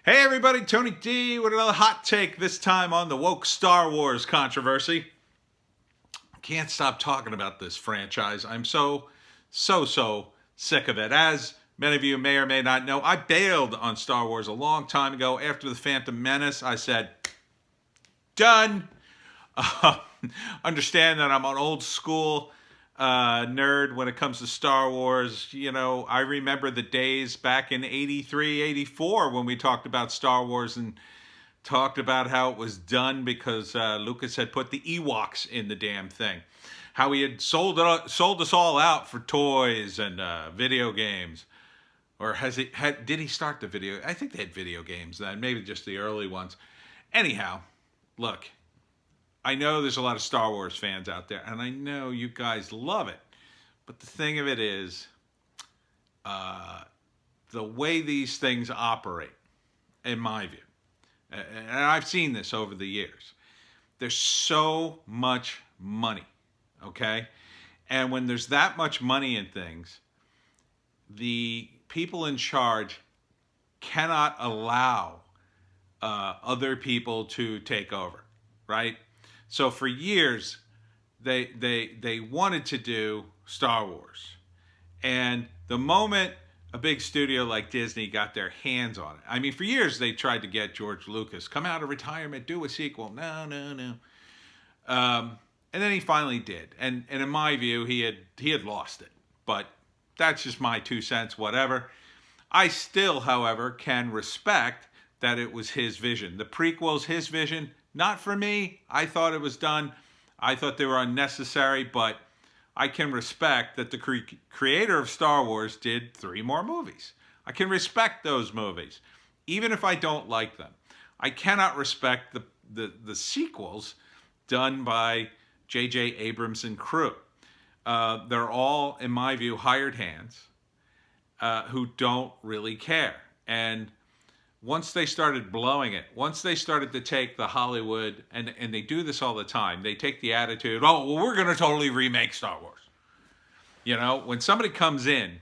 Hey everybody, Tony D with another hot take, this time on the woke Star Wars controversy. Can't stop talking about this franchise. I'm so sick of it. As many of you may or may not know, I bailed on Star Wars a long time ago. After The Phantom Menace, I said, done. Uh, Understand that I'm an old school nerd when it comes to Star Wars. You know, I remember the days back in 83, 84 when we talked about Star Wars and talked about how it was done because Lucas had put the Ewoks in the damn thing. How he had sold us all out for toys and video games. Or did he start the video? I think they had video games then, maybe just the early ones. Anyhow, look, I know there's a lot of Star Wars fans out there, and I know you guys love it. But the thing of it is, the way these things operate, in my view, and I've seen this over the years, there's so much money, okay? And when there's that much money in things, the people in charge cannot allow other people to take over, right? So for years, they wanted to do Star Wars. And the moment a big studio like Disney got their hands on it, I mean, for years they tried to get George Lucas, come out of retirement, do a sequel. No. And then he finally did. And in my view, he had lost it. But that's just my 2 cents, whatever. I still, however, can respect that it was his vision. The prequel's his vision. Not for me. I thought it was done. I thought they were unnecessary, but I can respect that the creator of Star Wars did 3 more movies. I can respect those movies, even if I don't like them. I cannot respect the sequels done by J.J. Abrams and crew. They're all, in my view, hired hands who don't really care. And once they started blowing it, once they started to take the Hollywood, and they do this all the time, they take the attitude, oh, well, we're going to totally remake Star Wars. You know, when somebody comes in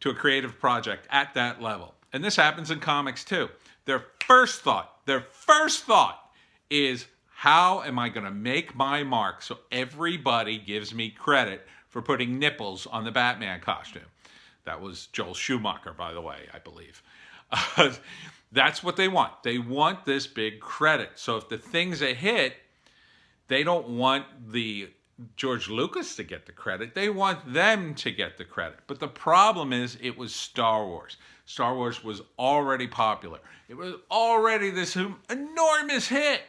to a creative project at that level, and this happens in comics too, their first thought is, how am I going to make my mark so everybody gives me credit for putting nipples on the Batman costume? That was Joel Schumacher, by the way, I believe. That's what they want. They want this big credit. So if the thing's a hit, they don't want the George Lucas to get the credit. They want them to get the credit. But the problem is, it was Star Wars. Star Wars was already popular. It was already this enormous hit.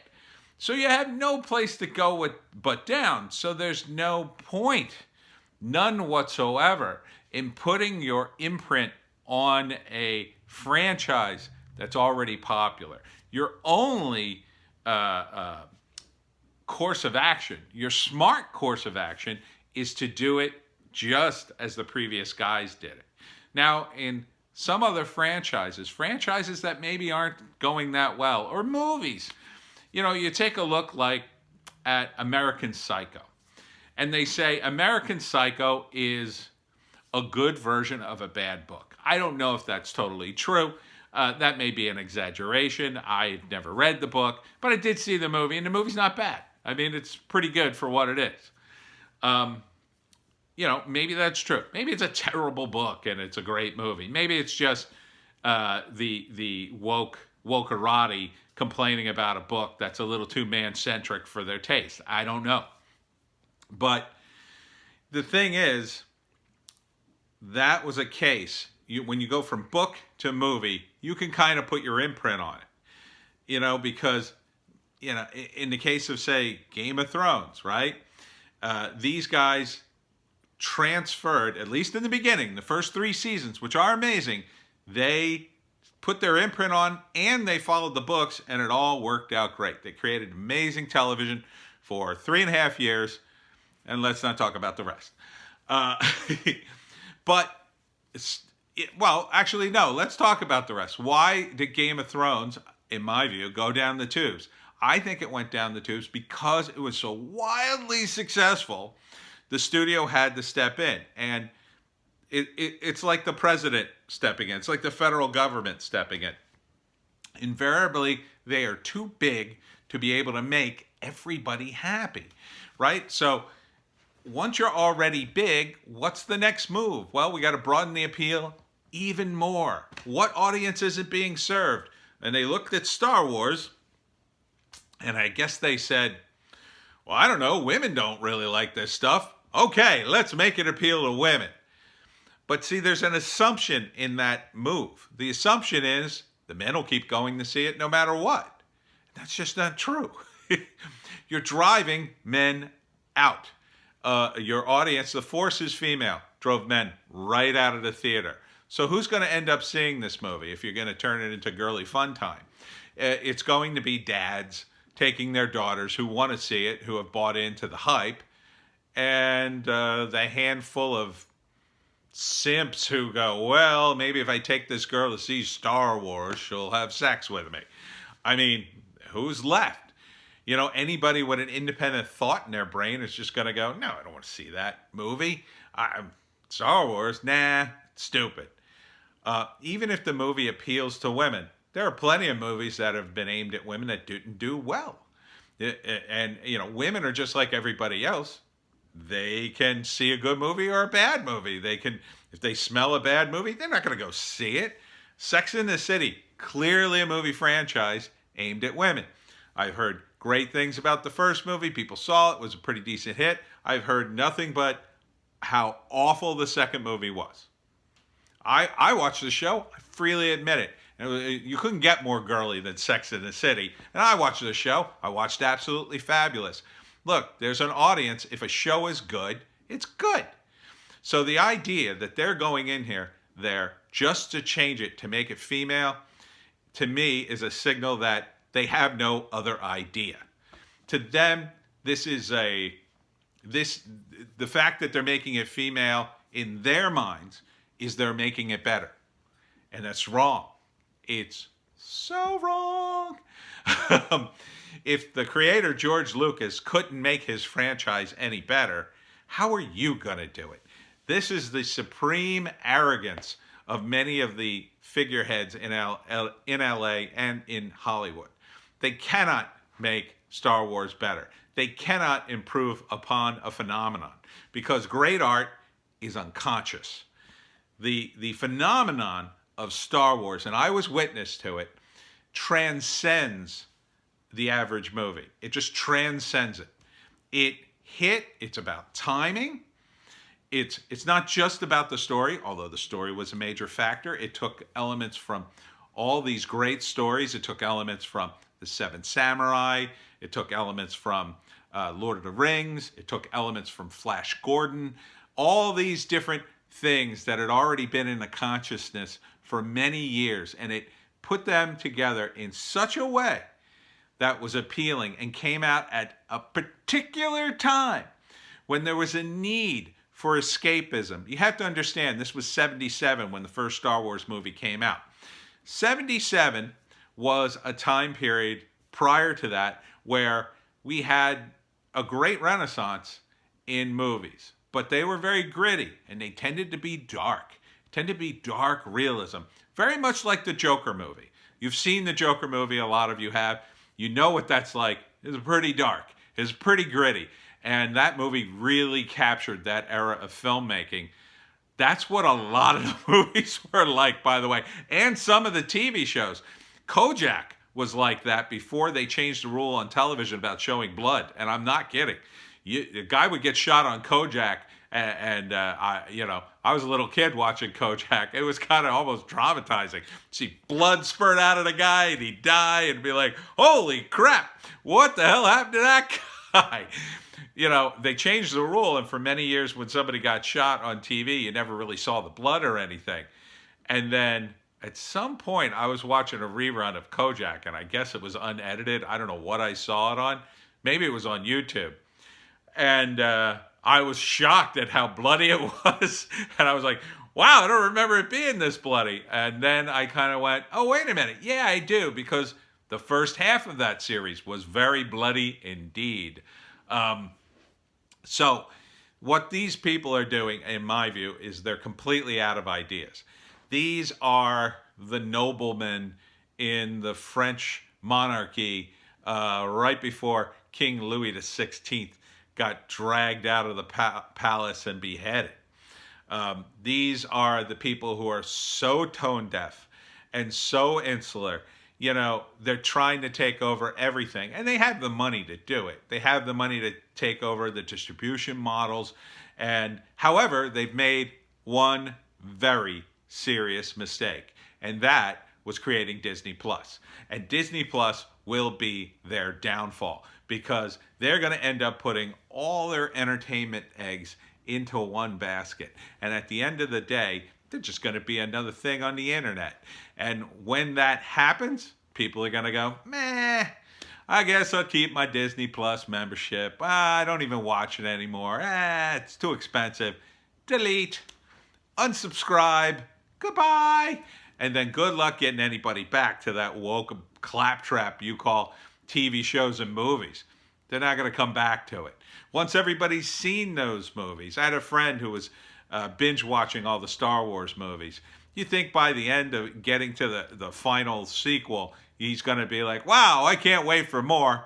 So you have no place to go but down. So there's no point, none whatsoever, in putting your imprint on a franchise that's already popular. Your only course of action, your smart course of action, is to do it just as the previous guys did it. Now, in some other franchises that maybe aren't going that well, or movies, you know, you take a look like at American Psycho, and they say American Psycho is a good version of a bad book. I don't know if that's totally true. That may be an exaggeration. I've never read the book, but I did see the movie, and the movie's not bad. I mean, it's pretty good for what it is. You know, maybe that's true. Maybe it's a terrible book and it's a great movie. Maybe it's just the wokerati complaining about a book that's a little too man-centric for their taste. I don't know. But the thing is, that was a case. When you go from book to movie, you can kind of put your imprint on it. You know, because, you know, in the case of, say, Game of Thrones, right? These guys transferred, at least in the beginning, the first 3 seasons, which are amazing, they put their imprint on and they followed the books, and it all worked out great. They created amazing television for 3.5 years, and let's not talk about the rest. But, actually, no, let's talk about the rest. Why did Game of Thrones, in my view, go down the tubes? I think it went down the tubes because it was so wildly successful, the studio had to step in. And it's like the president stepping in. It's like the federal government stepping in. Invariably, they are too big to be able to make everybody happy, right? So once you're already big, what's the next move? Well, we got to broaden the appeal even more. What audience is it being served? And they looked at Star Wars, and I guess they said, well, I don't know, women don't really like this stuff. Okay, let's make it appeal to women. But see, there's an assumption in that move. The assumption is the men will keep going to see it no matter what. That's just not true. You're driving men out. Your audience, the force is female, drove men right out of the theater. So who's going to end up seeing this movie if you're going to turn it into girly fun time? It's going to be dads taking their daughters who want to see it, who have bought into the hype, and the handful of simps who go, well, maybe if I take this girl to see Star Wars, she'll have sex with me. I mean, who's left? You know, anybody with an independent thought in their brain is just going to go, no, I don't want to see that movie. Star Wars, nah, stupid. Even if the movie appeals to women, there are plenty of movies that have been aimed at women that didn't do well. And, you know, women are just like everybody else. They can see a good movie or a bad movie. They can, if they smell a bad movie, they're not going to go see it. Sex and the City, clearly a movie franchise aimed at women. I've heard great things about the first movie. People saw it. It was a pretty decent hit. I've heard nothing but how awful the second movie was. I watched the show. I freely admit it. You couldn't get more girly than Sex and the City. And I watched the show. I watched Absolutely Fabulous. Look, there's an audience. If a show is good, it's good. So the idea that they're going in there just to change it, to make it female, to me is a signal that they have no other idea. To them, the fact that they're making it female in their minds is they're making it better. And that's wrong. It's so wrong. If the creator, George Lucas, couldn't make his franchise any better, how are you going to do it? This is the supreme arrogance of many of the figureheads in LA and in Hollywood. They cannot make Star Wars better. They cannot improve upon a phenomenon because great art is unconscious. The phenomenon of Star Wars, and I was witness to it, transcends the average movie. It just transcends it. It's about timing. It's not just about the story, although the story was a major factor. It took elements from all these great stories. It took elements from The Seven Samurai. It took elements from Lord of the Rings. It took elements from Flash Gordon. All these different things that had already been in the consciousness for many years, and it put them together in such a way that was appealing and came out at a particular time when there was a need for escapism. You have to understand, this was 77 when the first Star Wars movie came out. 77 was a time period prior to that where we had a great renaissance in movies, but they were very gritty and they tended to be dark, dark realism, very much like the Joker movie. You've seen the Joker movie, a lot of you have. You know what that's like. It's pretty dark. It's pretty gritty. And that movie really captured that era of filmmaking. That's what a lot of the movies were like, by the way, and some of the TV shows. Kojak was like that before they changed the rule on television about showing blood, and I'm not kidding. A guy would get shot on Kojak, and I was a little kid watching Kojak. It was kind of almost traumatizing. See blood spurt out of the guy, and he'd die, and be like, "Holy crap! What the hell happened to that guy?" You know, they changed the rule, and for many years when somebody got shot on TV, you never really saw the blood or anything. And then at some point, I was watching a rerun of Kojak, and I guess it was unedited. I don't know what I saw it on. Maybe it was on YouTube. And I was shocked at how bloody it was. And I was like, wow, I don't remember it being this bloody. And then I kind of went, oh, wait a minute. Yeah, I do, because the first half of that series was very bloody indeed. So what these people are doing, in my view, is they're completely out of ideas. These are the noblemen in the French monarchy right before King Louis XVI got dragged out of the palace and beheaded. These are the people who are so tone deaf and so insular. You know, they're trying to take over everything, and they have the money to do it. They have the money to take over the distribution models. And however, they've made one very serious mistake, and that was creating Disney Plus. And Disney Plus will be their downfall, because they're going to end up putting all their entertainment eggs into one basket. And at the end of the day, they're just going to be another thing on the internet. And when that happens, people are going to go, meh, I guess I'll keep my Disney Plus membership. I don't even watch it anymore. It's too expensive. Delete. Unsubscribe. Goodbye. And then good luck getting anybody back to that woke claptrap you call TV shows and movies. They're not going to come back to it. Once everybody's seen those movies. I had a friend who was binge watching all the Star Wars movies. You think by the end of getting to the final sequel, he's going to be like, wow, I can't wait for more.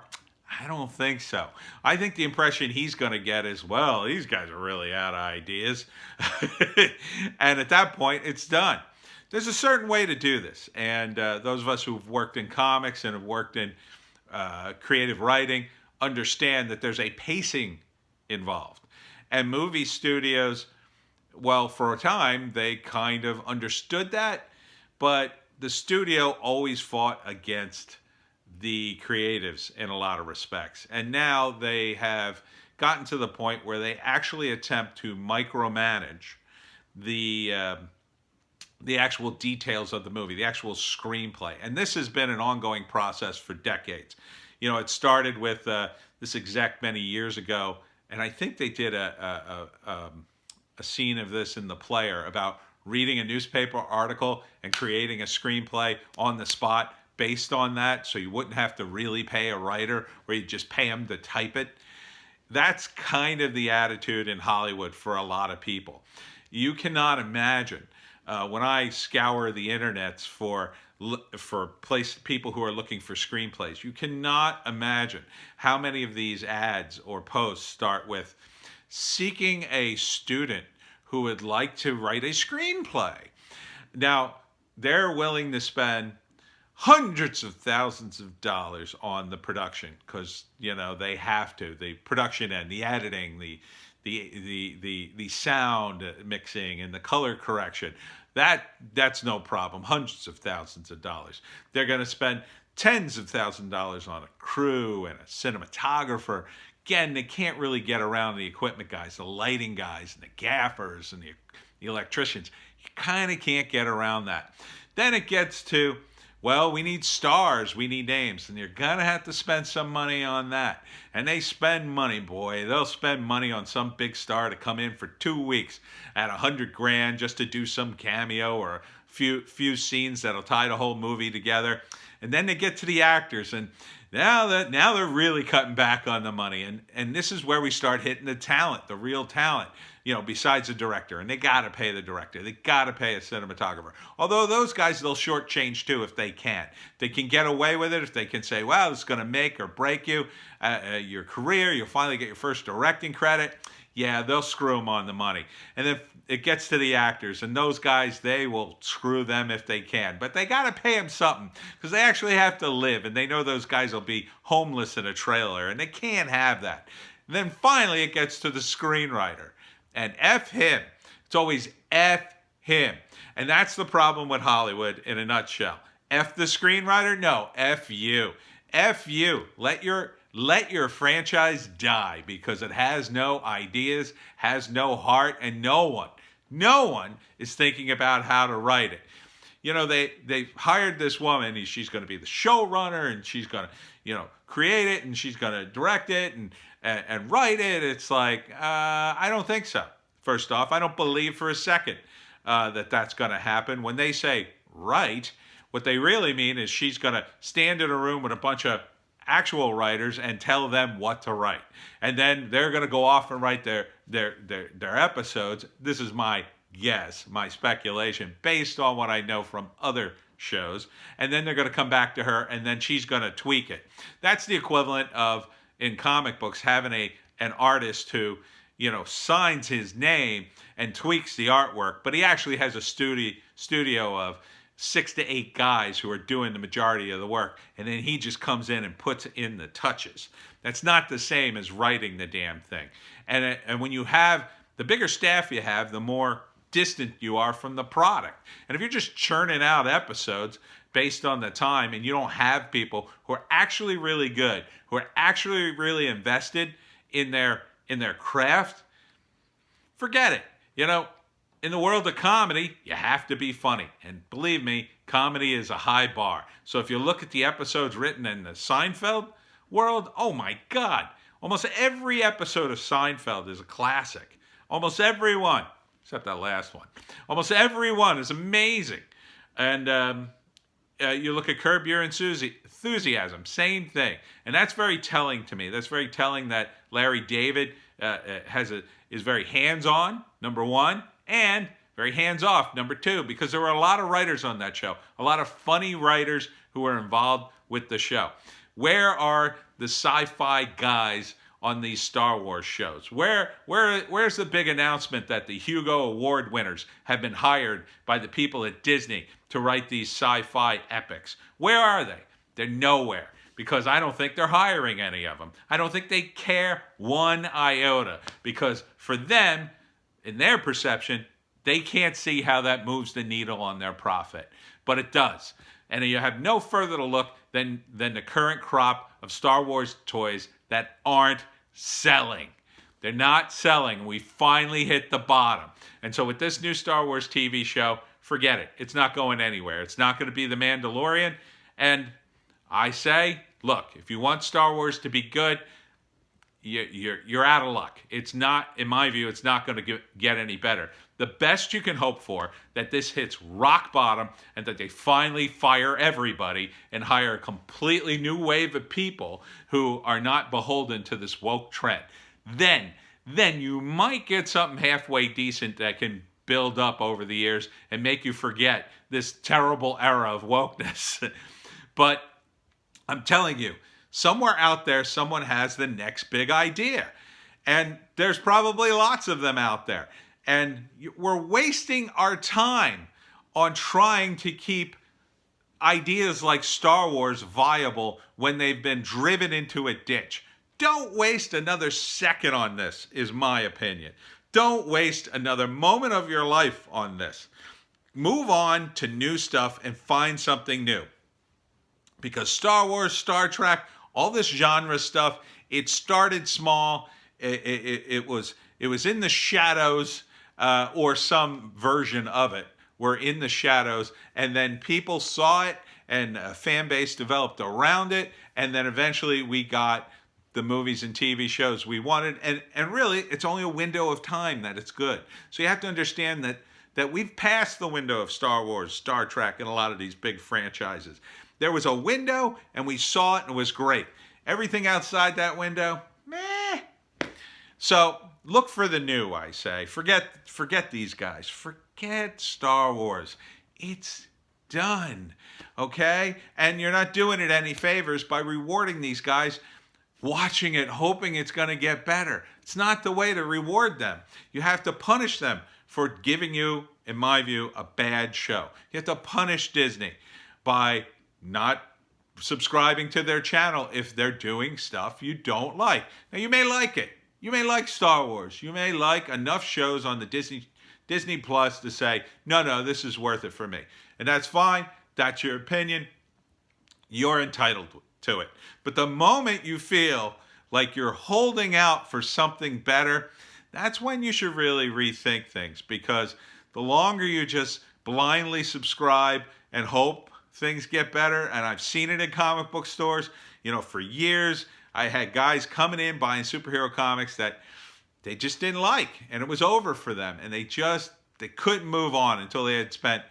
I don't think so. I think the impression he's going to get is, well, these guys are really out of ideas. And at that point, it's done. There's a certain way to do this. And those of us who've worked in comics and have worked in creative writing understand that there's a pacing involved. And movie studios, well, for a time, they kind of understood that, but the studio always fought against the creatives in a lot of respects. And now they have gotten to the point where they actually attempt to micromanage the actual details of the movie, the actual screenplay. And this has been an ongoing process for decades. You know, it started with this exec many years ago, and I think they did a scene of this in The Player about reading a newspaper article and creating a screenplay on the spot based on that, so you wouldn't have to really pay a writer, where you just pay them to type it. That's kind of the attitude in Hollywood for a lot of people. You cannot imagine, when I scour the internets for people who are looking for screenplays, you cannot imagine how many of these ads or posts start with seeking a student who would like to write a screenplay. Now, they're willing to spend hundreds of thousands of dollars on the production because, you know, they have to. The production end, the editing, the sound mixing, and the color correction. That's no problem. Hundreds of thousands of dollars. They're going to spend tens of thousands of dollars on a crew and a cinematographer. Again, they can't really get around the equipment guys, the lighting guys, and the gaffers, and the electricians. You kind of can't get around that. Then it gets to, well, we need stars, we need names, and you're going to have to spend some money on that. And they spend money, boy. They'll spend money on some big star to come in for 2 weeks at $100,000 just to do some cameo or a few scenes that'll tie the whole movie together. And then they get to the actors, and now they're really cutting back on the money. And this is where we start hitting the talent, the real talent, you know, besides the director. And they got to pay the director. They got to pay a cinematographer. Although those guys, they'll shortchange too if they can. They can get away with it if they can say, wow, it's going to make or break you, your career. You'll finally get your first directing credit. Yeah, they'll screw them on the money. And then it gets to the actors, and those guys, they will screw them if they can. But they got to pay them something because they actually have to live, and they know those guys will be homeless in a trailer, and they can't have that. And then finally it gets to the screenwriter, and F him. It's always F him. And that's the problem with Hollywood in a nutshell. F the screenwriter? No, F you. F you. Let your franchise die because it has no ideas, has no heart, and no one is thinking about how to write it. You know, they hired this woman. She's going to be the showrunner, and she's going to, you know, create it, and she's going to direct it and write it. It's like, I don't think so. First off, I don't believe for a second that that's going to happen. When they say write, what they really mean is she's going to stand in a room with a bunch of actual writers and tell them what to write, and then they're going to go off and write their episodes. This is my guess, my speculation, based on what I know from other shows, and then they're going to come back to her, and then she's going to tweak it. That's the equivalent of, in comic books, having an artist who, signs his name and tweaks the artwork, but he actually has a studio of 6 to 8 guys who are doing the majority of the work, and then he just comes in and puts in the touches. That's not the same as writing the damn thing. And when you have the bigger staff you have, the more distant you are from the product. And if you're just churning out episodes based on the time, and you don't have people who are actually really good, who are actually really invested in their craft, forget it. In the world of comedy, you have to be funny. And believe me, comedy is a high bar. So if you look at the episodes written in the Seinfeld world, oh my God, almost every episode of Seinfeld is a classic. Almost every one, except that last one. Almost every one is amazing. And you look at Curb Your Enthusiasm, same thing. And that's very telling to me. That's very telling that Larry David is very hands-on, number one, and very hands-off, number two, because there were a lot of writers on that show, a lot of funny writers who were involved with the show. Where are the sci-fi guys on these Star Wars shows? Where's the big announcement that the Hugo Award winners have been hired by the people at Disney to write these sci-fi epics? Where are they? They're nowhere, because I don't think they're hiring any of them. I don't think they care one iota, because for them, in their perception, they can't see how that moves the needle on their profit. But it does. And you have no further to look than the current crop of Star Wars toys that aren't selling. They're not selling. We finally hit the bottom. And so with this new Star Wars TV show, forget it. It's not going anywhere. It's not going to be The Mandalorian. And I say, look, if you want Star Wars to be good, you're out of luck. It's not, in my view, it's not going to get any better. The best you can hope for, that this hits rock bottom and that they finally fire everybody and hire a completely new wave of people who are not beholden to this woke trend. Then you might get something halfway decent that can build up over the years and make you forget this terrible era of wokeness. But I'm telling you, somewhere out there, someone has the next big idea. And there's probably lots of them out there. And we're wasting our time on trying to keep ideas like Star Wars viable when they've been driven into a ditch. Don't waste another second on this, is my opinion. Don't waste another moment of your life on this. Move on to new stuff and find something new. Because Star Wars, Star Trek, all this genre stuff, it started small. It was in the shadows, or some version of it were in the shadows, and then people saw it, and a fan base developed around it, and then eventually we got the movies and TV shows we wanted, and really, it's only a window of time that it's good. So you have to understand that we've passed the window of Star Wars, Star Trek, and a lot of these big franchises. There was a window, and we saw it, and it was great. Everything outside that window, meh. So look for the new, I say. Forget these guys. Forget Star Wars. It's done, okay? And you're not doing it any favors by rewarding these guys, watching it, hoping it's going to get better. It's not the way to reward them. You have to punish them for giving you, in my view, a bad show. You have to punish Disney by not subscribing to their channel if they're doing stuff you don't like. Now, you may like it. You may like Star Wars. You may like enough shows on the Disney Plus to say, no, this is worth it for me. And that's fine. That's your opinion. You're entitled to it. But the moment you feel like you're holding out for something better, that's when you should really rethink things. Because the longer you just blindly subscribe and hope things get better, and I've seen it in comic book stores, for years, I had guys coming in buying superhero comics that they just didn't like, and it was over for them, and they couldn't move on until they had spent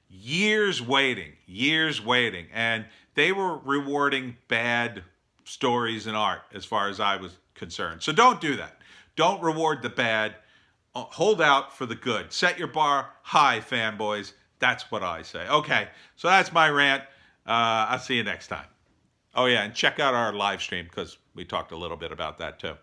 years waiting, and they were rewarding bad stories and art as far as I was concerned. So don't do that. Don't reward the bad. Hold out for the good. Set your bar high, fanboys. That's what I say. Okay, so that's my rant. I'll see you next time. Oh, yeah, and check out our live stream because we talked a little bit about that too.